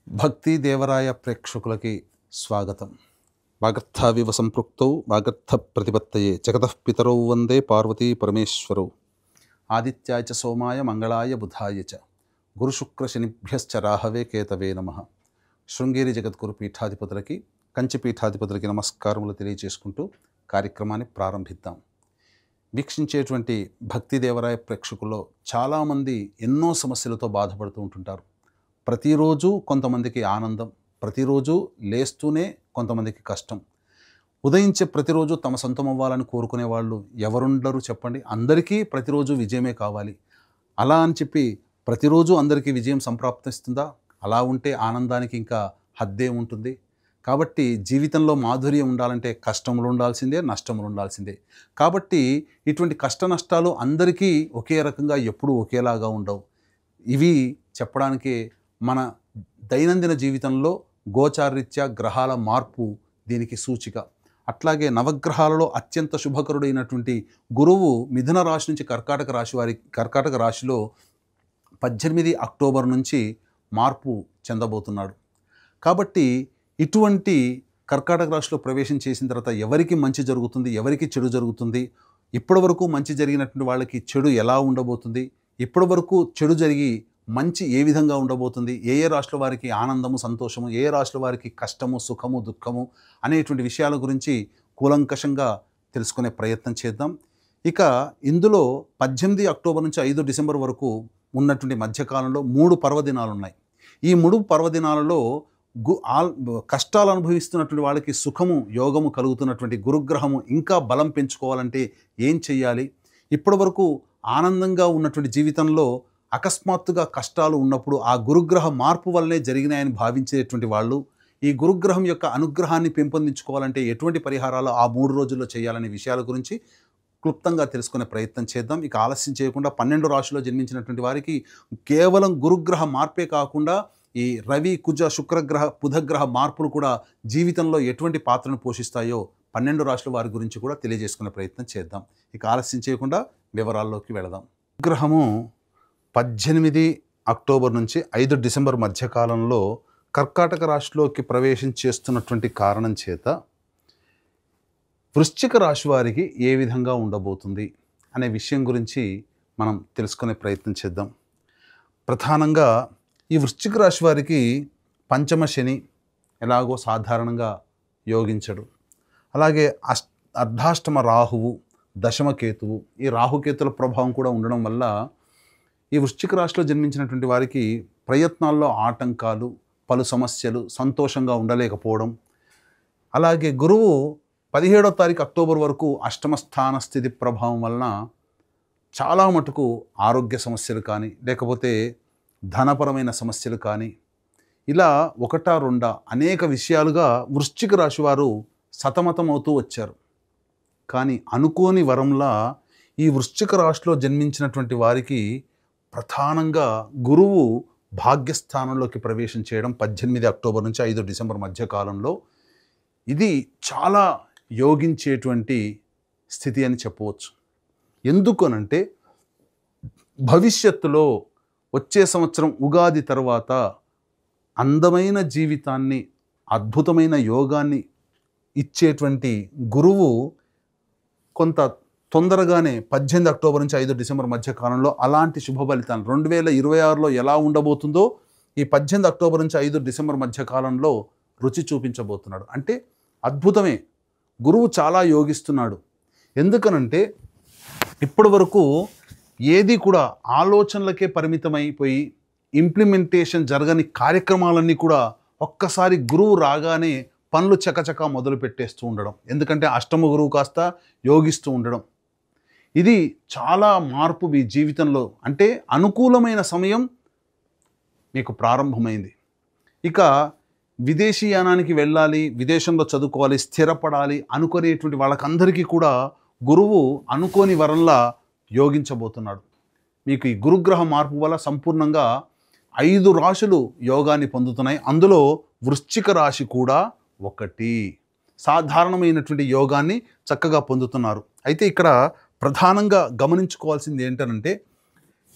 భక్తి దేవరాయ ప్రేక్షకులకి స్వాగతం. వాగర్థావివ సంపృక్తౌ వాగర్థ ప్రతిపత్తయే జగతః పితరౌ వందే పార్వతీ పరమేశ్వరౌ. ఆదిత్యాయ చ సోమాయ మంగళాయ బుధాయ చ గురుశుక్ర శనిభ్యశ్చ రాహవే కేతవే నమః. శృంగేరి జగద్గురు పీఠాధిపతులకి కంచి పీఠాధిపతులకి నమస్కారములు తెలియజేసుకుంటూ కార్యక్రమాన్ని ప్రారంభిద్దాం. వీక్షించేటువంటి భక్తి దేవరాయ ప్రేక్షకుల్లో చాలామంది ఎన్నో సమస్యలతో బాధపడుతూ ఉంటుంటారు. ప్రతిరోజు కొంతమందికి ఆనందం, ప్రతిరోజు లేస్తూనే కొంతమందికి కష్టం. ఉదయించే ప్రతిరోజు తమ సొంతం అవ్వాలని కోరుకునే వాళ్ళు ఎవరుండరు చెప్పండి. అందరికీ ప్రతిరోజు విజయమే కావాలి. అలా అని చెప్పి ప్రతిరోజు అందరికీ విజయం సంప్రాప్తిస్తుందా? అలా ఉంటే ఆనందానికి ఇంకా హద్దే ఉంటుంది. కాబట్టి జీవితంలో మాధుర్యం ఉండాలంటే కష్టములు ఉండాల్సిందే, నష్టములు ఉండాల్సిందే. కాబట్టి ఇటువంటి కష్ట నష్టాలు అందరికీ ఒకే రకంగా ఎప్పుడూ ఒకేలాగా ఉండవు. ఇవి చెప్పడానికి మన దైనందిన జీవితంలో గోచారరీత్యా గ్రహాల మార్పు దీనికి సూచిక. అట్లాగే నవగ్రహాలలో అత్యంత శుభకరుడైనటువంటి గురువు మిథున రాశి నుంచి కర్కాటక రాశిలో 18 అక్టోబర్ నుంచి మార్పు చెందబోతున్నాడు. కాబట్టి ఇటువంటి కర్కాటక రాశిలో ప్రవేశం చేసిన తర్వాత ఎవరికి మంచి జరుగుతుంది, ఎవరికి చెడు జరుగుతుంది, ఇప్పటి వరకు మంచి జరిగినటువంటి వాళ్ళకి చెడు ఎలా ఉండబోతుంది, ఇప్పటి వరకు చెడు జరిగి మంచి ఏ విధంగా ఉండబోతుంది, ఏ రాశుల వారికి ఆనందము సంతోషము, ఏ రాశుల వారికి కష్టము సుఖము దుఃఖము అనేటువంటి విషయాల గురించి కూలంకషంగా తెలుసుకునే ప్రయత్నం చేద్దాం. ఇక ఇందులో 18 అక్టోబర్ నుంచి 5 డిసెంబర్ వరకు ఉన్నటువంటి మధ్యకాలంలో 3 పర్వదినాలు ఉన్నాయి. ఈ 3 పర్వదినాలలో కష్టాలు అనుభవిస్తున్నటువంటి వాళ్ళకి సుఖము యోగము కలుగుతున్నటువంటి గురుగ్రహము ఇంకా బలం పెంచుకోవాలంటే ఏం చెయ్యాలి, ఇప్పటి వరకు ఆనందంగా ఉన్నటువంటి జీవితంలో అకస్మాత్తుగా కష్టాలు ఉన్నప్పుడు ఆ గురుగ్రహ మార్పు వల్లనే జరిగినాయని భావించేటువంటి వాళ్ళు ఈ గురుగ్రహం యొక్క అనుగ్రహాన్ని పెంపొందించుకోవాలంటే ఎటువంటి పరిహారాలు ఆ 3 రోజుల్లో చేయాలనే విషయాల గురించి క్లుప్తంగా తెలుసుకునే ప్రయత్నం చేద్దాం. ఇక ఆలస్యం చేయకుండా 12 రాశుల్లో జన్మించినటువంటి వారికి కేవలం గురుగ్రహ మార్పే కాకుండా ఈ రవి కుజ శుక్రగ్రహ బుధగ్రహ మార్పులు కూడా జీవితంలో ఎటువంటి పాత్రను పోషిస్తాయో 12 రాశుల వారి గురించి కూడా తెలియజేసుకునే ప్రయత్నం చేద్దాం. ఇక ఆలస్యం చేయకుండా వివరాల్లోకి వెళదాం. గ్రహము 18 అక్టోబర్ నుంచి 5 డిసెంబర్ మధ్యకాలంలో కర్కాటక రాశిలోకి ప్రవేశం చేస్తున్నటువంటి కారణం చేత వృశ్చిక రాశి వారికి ఏ విధంగా ఉండబోతుంది అనే విషయం గురించి మనం తెలుసుకునే ప్రయత్నం చేద్దాం. ప్రధానంగా ఈ వృశ్చిక రాశి వారికి పంచమ శని ఎలాగో సాధారణంగా యోగించడు. అలాగే అర్ధాష్టమ రాహువు, దశమ కేతువు, ఈ రాహుకేతుల ప్రభావం కూడా ఉండడం వల్ల ఈ వృశ్చిక రాశిలో జన్మించినటువంటి వారికి ప్రయత్నాల్లో ఆటంకాలు, పలు సమస్యలు, సంతోషంగా ఉండలేకపోవడం. అలాగే గురువు 17వ తారీఖు అక్టోబర్ వరకు అష్టమ స్థాన స్థితి ప్రభావం వలన చాలా మటుకు ఆరోగ్య సమస్యలు కానీ లేకపోతే ధనపరమైన సమస్యలు కానీ ఇలా ఒకటా రెండా అనేక విషయాలుగా వృశ్చిక రాశి వారు సతమతమవుతూ వచ్చారు. కానీ అనుకోని వరంలా ఈ వృశ్చిక రాశిలో జన్మించినటువంటి వారికి ప్రధానంగా గురువు భాగ్యస్థానంలోకి ప్రవేశం చేయడం 18 అక్టోబర్ నుంచి 5 డిసెంబర్ మధ్యకాలంలో ఇది చాలా యోగించేటువంటి స్థితి అని చెప్పవచ్చు. ఎందుకనంటే భవిష్యత్తులో వచ్చే సంవత్సరం ఉగాది తర్వాత అందమైన జీవితాన్ని, అద్భుతమైన యోగాన్ని ఇచ్చేటువంటి గురువు కొంత తొందరగానే 18 అక్టోబర్ నుంచి 5 డిసెంబర్ మధ్య కాలంలో అలాంటి శుభ ఫలితాలు 2026లో ఎలా ఉండబోతుందో ఈ 18 అక్టోబర్ నుంచి 5 డిసెంబర్ మధ్య కాలంలో రుచి చూపించబోతున్నాడు. అంటే అద్భుతమే, గురువు చాలా యోగిస్తున్నాడు. ఎందుకనంటే ఇప్పటి వరకు ఏది కూడా ఆలోచనలకే పరిమితమైపోయి ఇంప్లిమెంటేషన్ జరగని కార్యక్రమాలన్నీ కూడా ఒక్కసారి గురువు రాగానే పనులు చకచకా మొదలు పెట్టేస్తూ ఉండడం. ఎందుకంటే అష్టమ గురువు కాస్త యోగిస్తూ ఉండడం, ఇది చాలా మార్పు మీ జీవితంలో, అంటే అనుకూలమైన సమయం మీకు ప్రారంభమైంది. ఇక విదేశీయానానికి వెళ్ళాలి, విదేశంలో చదువుకోవాలి, స్థిరపడాలి అనుకునేటువంటి వాళ్ళకందరికీ కూడా గురువు అనుకోని వరంలా యోగించబోతున్నాడు. మీకు ఈ గురుగ్రహ మార్పు వల్ల సంపూర్ణంగా 5 రాశులు యోగాన్ని పొందుతున్నాయి. అందులో వృశ్చిక రాశి కూడా ఒకటి. సాధారణమైనటువంటి యోగాన్ని చక్కగా పొందుతున్నారు. అయితే ఇక్కడ ప్రధానంగా గమనించుకోవాల్సింది ఏంటంటే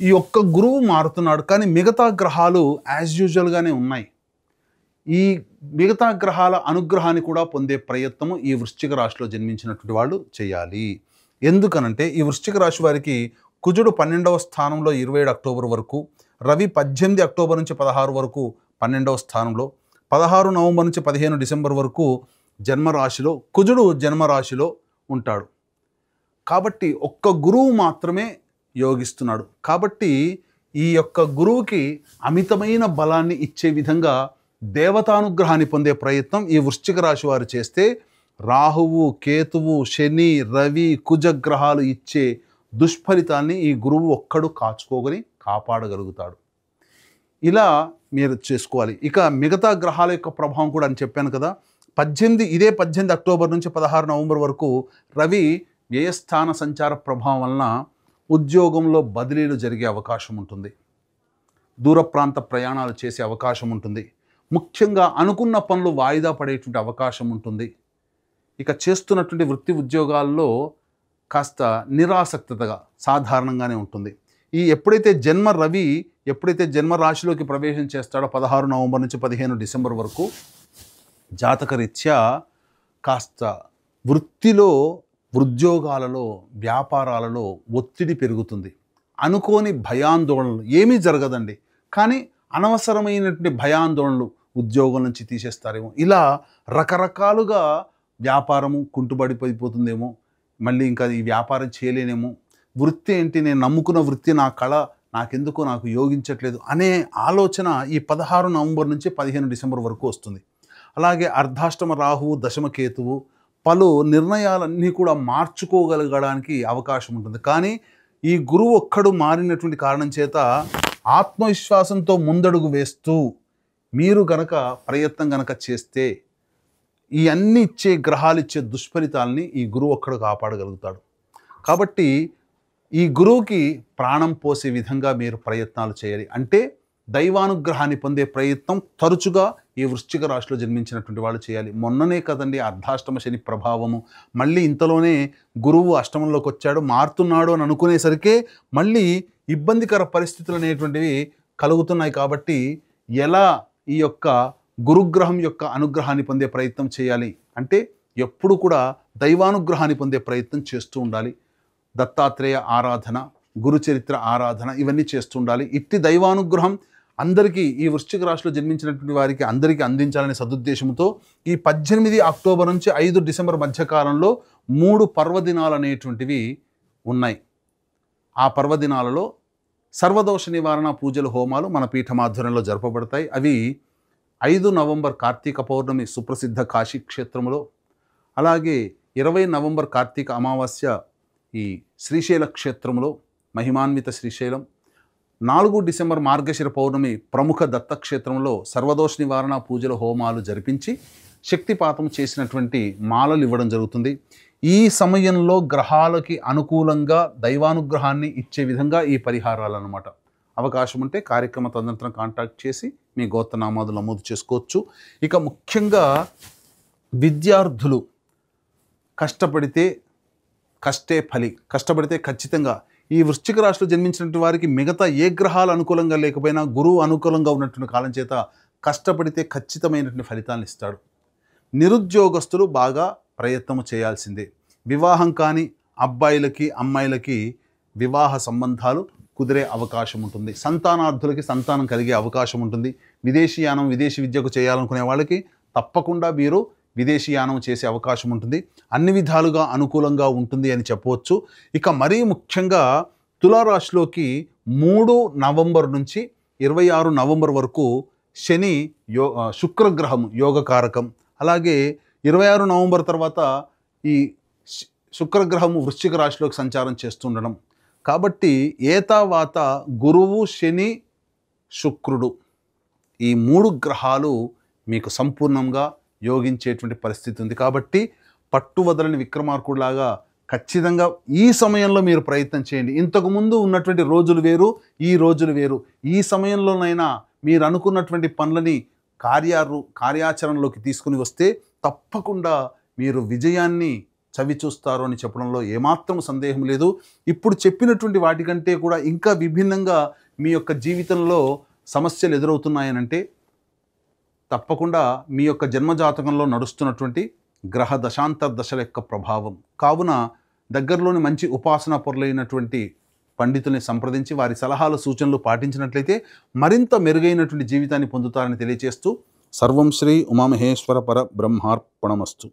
ఈ ఒక్క గురువు మారుతున్నాడు, కానీ మిగతా గ్రహాలు యాజ్ యూజువల్గానే ఉన్నాయి. ఈ మిగతా గ్రహాల అనుగ్రహాన్ని కూడా పొందే ప్రయత్నము ఈ వృశ్చిక రాశిలో జన్మించినటువంటి వాళ్ళు చేయాలి. ఎందుకనంటే ఈ వృశ్చిక రాశి వారికి కుజుడు 12వ స్థానంలో 27 అక్టోబర్ వరకు, రవి 18 అక్టోబర్ నుంచి 16 వరకు 12వ స్థానంలో, 16 నవంబర్ నుంచి 15 డిసెంబర్ వరకు జన్మరాశిలో కుజుడు జన్మరాశిలో ఉంటాడు. కాబట్టి ఒక్క గురువు మాత్రమే యోగిస్తున్నాడు. కాబట్టి ఈ యొక్క గురువుకి అమితమైన బలాన్ని ఇచ్చే విధంగా దేవతానుగ్రహాన్ని పొందే ప్రయత్నం ఈ వృశ్చిక రాశి వారు చేస్తే రాహువు, కేతువు, శని, రవి, కుజ గ్రహాలు ఇచ్చే దుష్ఫలితాన్ని ఈ గురువు ఒక్కడు కాపాడగలుగుతాడు. ఇలా మీరు చేసుకోవాలి. ఇక మిగతా గ్రహాల యొక్క ప్రభావం కూడా అని చెప్పాను కదా, 18 అక్టోబర్ నుంచి 16 నవంబర్ వరకు రవి వ్యయస్థాన సంచార ప్రభావం వలన ఉద్యోగంలో బదిలీలు జరిగే అవకాశం ఉంటుంది, దూర ప్రాంత ప్రయాణాలు చేసే అవకాశం ఉంటుంది, ముఖ్యంగా అనుకున్న పనులు వాయిదా పడేటువంటి అవకాశం ఉంటుంది. ఇక చేస్తున్నటువంటి వృత్తి ఉద్యోగాల్లో కాస్త నిరాసక్తతగా సాధారణంగానే ఉంటుంది. ఎప్పుడైతే జన్మ రాశిలోకి ప్రవేశం చేస్తాడో 16 నవంబర్ నుంచి 15 డిసెంబర్ వరకు జాతకరీత్యా కాస్త వృత్తిలో, ఉద్యోగాలలో, వ్యాపారాలలో ఒత్తిడి పెరుగుతుంది. అనుకోని భయాందోళనలు ఏమీ జరగదండి, కానీ అనవసరమైనటువంటి భయాందోళనలు, ఉద్యోగం నుంచి తీసేస్తారేమో, ఇలా రకరకాలుగా వ్యాపారము కుంటుబడిపోతుందేమో, మళ్ళీ ఇంకా ఈ వ్యాపారం చేయలేనేమో, వృత్తి ఏంటి, నేను నమ్ముకున్న వృత్తి, నా కళ నాకు యోగించట్లేదు అనే ఆలోచన ఈ 16 నవంబర్ నుంచి 15 డిసెంబర్ వరకు వస్తుంది. అలాగే అర్ధాష్టమ రాహువు, దశమ కేతువు పలు నిర్ణయాలన్నీ కూడా మార్చుకోగలగడానికి అవకాశం ఉంటుంది. కానీ ఈ గురువు ఒక్కడు మారినటువంటి కారణం చేత ఆత్మవిశ్వాసంతో ముందడుగు వేస్తూ మీరు గనక ప్రయత్నం గనక చేస్తే ఈ అన్ని ఇచ్చే గ్రహాలు ఇచ్చే దుష్ఫలితాలని ఈ గురువు ఒక్కడు కాపాడగలుగుతాడు. కాబట్టి ఈ గురువుకి ప్రాణం పోసే విధంగా మీరు ప్రయత్నాలు చేయాలి. అంటే దైవానుగ్రహాన్ని పొందే ప్రయత్నం తరచుగా ఈ వృశ్చిక రాశిలో జన్మించినటువంటి వాళ్ళు చేయాలి. మొన్ననే కదండి అర్ధాష్టమ శని ప్రభావము, మళ్ళీ ఇంతలోనే గురువు అష్టమంలోకి వచ్చాడు, మారుతున్నాడు అని అనుకునేసరికే మళ్ళీ ఇబ్బందికర పరిస్థితులు అనేటువంటివి కలుగుతున్నాయి. కాబట్టి ఎలా ఈ యొక్క గురుగ్రహం యొక్క అనుగ్రహాన్ని పొందే ప్రయత్నం చేయాలి అంటే ఎప్పుడు కూడా దైవానుగ్రహాన్ని పొందే ప్రయత్నం చేస్తూ ఉండాలి. దత్తాత్రేయ ఆరాధన, గురుచరిత్ర ఆరాధన ఇవన్నీ చేస్తూ ఉండాలి. ఇట్టి దైవానుగ్రహం అందరికీ, ఈ వృశ్చిక రాశిలో జన్మించినటువంటి వారికి అందరికీ అందించాలనే సదుద్దేశంతో ఈ 18 అక్టోబర్ నుంచి 5 డిసెంబర్ మధ్యకాలంలో 3 పర్వదినాలు అనేటువంటివి ఉన్నాయి. ఆ పర్వదినాలలో సర్వదోష నివారణ పూజలు, హోమాలు మన పీఠమాధ్వర్యంలో జరపబడతాయి. అవి 5 నవంబర్ కార్తీక పౌర్ణమి సుప్రసిద్ధ కాశీ క్షేత్రంలో, అలాగే 20 నవంబర్ కార్తీక అమావాస్య ఈ శ్రీశైల క్షేత్రంలో, మహిమాన్విత శ్రీశైలం, 4 డిసెంబర్ మార్గశిర పౌర్ణమి ప్రముఖ దత్తక్షేత్రంలో సర్వదోష నివారణ పూజలు, హోమాలు జరిపించి శక్తిపాతం చేసినటువంటి మాలలు ఇవ్వడం జరుగుతుంది. ఈ సమయంలో గ్రహాలకి అనుకూలంగా దైవానుగ్రహాన్ని ఇచ్చే విధంగా ఈ పరిహారాలు అన్నమాట. అవకాశం ఉంటే కార్యక్రమ తదనంతరం కాంటాక్ట్ చేసి మీ గోత్రనామాదులు నమోదు చేసుకోవచ్చు. ఇక ముఖ్యంగా విద్యార్థులు కష్టపడితే ఖచ్చితంగా ఈ వృశ్చిక రాశిలో జన్మించినటువంటి వారికి మిగతా ఏ గ్రహాలు అనుకూలంగా లేకపోయినా గురువు అనుకూలంగా ఉన్నటువంటి కాలం చేత కష్టపడితే ఖచ్చితమైనటువంటి ఫలితాలను ఇస్తాడు. నిరుద్యోగస్తులు బాగా ప్రయత్నం చేయాల్సిందే. వివాహం కాని అబ్బాయిలకి, అమ్మాయిలకి వివాహ సంబంధాలు కుదిరే అవకాశం ఉంటుంది. సంతానార్థులకి సంతానం కలిగే అవకాశం ఉంటుంది. విదేశీయానం, విదేశీ విద్యకు చేయాలనుకునే వాళ్ళకి తప్పకుండా మీరు విదేశీయానం చేసే అవకాశం ఉంటుంది. అన్ని విధాలుగా అనుకూలంగా ఉంటుంది అని చెప్పవచ్చు. ఇక మరీ ముఖ్యంగా తులారాశిలోకి 3 నవంబర్ నుంచి 26 నవంబర్ వరకు శని శుక్రగ్రహం యోగకారకం. అలాగే 26 నవంబర్ తర్వాత ఈ శుక్రగ్రహము వృశ్చిక రాశిలోకి సంచారం చేస్తుండడం. కాబట్టి ఏతావాత గురువు, శని, శుక్రుడు ఈ 3 గ్రహాలు మీకు సంపూర్ణంగా యోగించేటువంటి పరిస్థితి ఉంది. కాబట్టి పట్టువదలని విక్రమార్కుడిలాగా ఖచ్చితంగా ఈ సమయంలో మీరు ప్రయత్నం చేయండి. ఇంతకుముందు ఉన్నటువంటి రోజులు వేరు, ఈ రోజులు వేరు. ఈ సమయంలోనైనా మీరు అనుకున్నటువంటి పనులని కార్యాచరణలోకి తీసుకుని వస్తే తప్పకుండా మీరు విజయాన్ని చవి చూస్తారు అని చెప్పడంలో ఏమాత్రం సందేహం లేదు. ఇప్పుడు చెప్పినటువంటి వాటికంటే కూడా ఇంకా విభిన్నంగా మీ యొక్క జీవితంలో సమస్యలు ఎదురవుతున్నాయనంటే తప్పకుండా మీ యొక్క జన్మజాతకంలో నడుస్తున్నటువంటి గ్రహ దశాంతర దశల యొక్క ప్రభావం. కావున దగ్గరలోని మంచి ఉపాసనా పొరలైనటువంటి పండితుల్ని సంప్రదించి వారి సలహాలు సూచనలు పాటించినట్లయితే మరింత మెరుగైనటువంటి జీవితాన్ని పొందుతారని తెలియజేస్తూ సర్వం శ్రీ ఉమామహేశ్వర పర బ్రహ్మార్పణమస్తు.